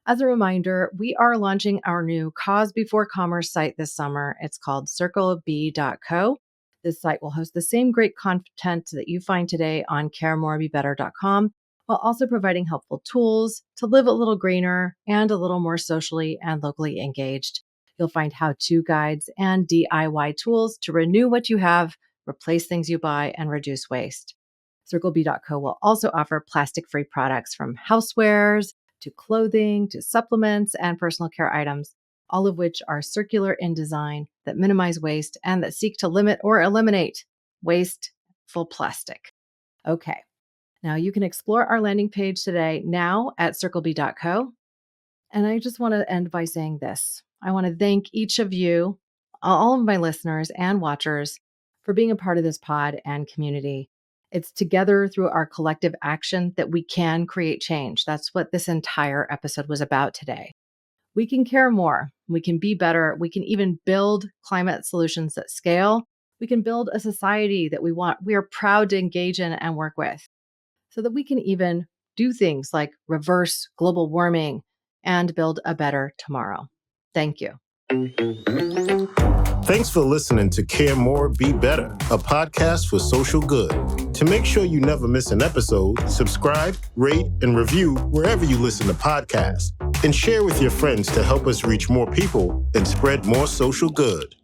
As a reminder, we are launching our new Cause Before Commerce site this summer. It's called circleb.co. This site will host the same great content that you find today on caremorebebetter.com, while also providing helpful tools to live a little greener and a little more socially and locally engaged. You'll find how-to guides and DIY tools to renew what you have, replace things you buy, and reduce waste. CircleB.co will also offer plastic-free products from housewares to clothing to supplements and personal care items, all of which are circular in design that minimize waste and that seek to limit or eliminate wasteful plastic. Okay. Now you can explore our landing page today now at circleb.co. And I just want to end by saying this. I want to thank each of you, all of my listeners and watchers, for being a part of this pod and community. It's together through our collective action that we can create change. That's what this entire episode was about today. We can care more. We can be better. We can even build climate solutions that scale. We can build a society that we are proud to engage in and work with, so that we can even do things like reverse global warming and build a better tomorrow. Thank you.
Thanks for listening to Care More, Be Better, a podcast for social good. To make sure you never miss an episode, subscribe, rate, and review wherever you listen to podcasts, and share with your friends to help us reach more people and spread more social good.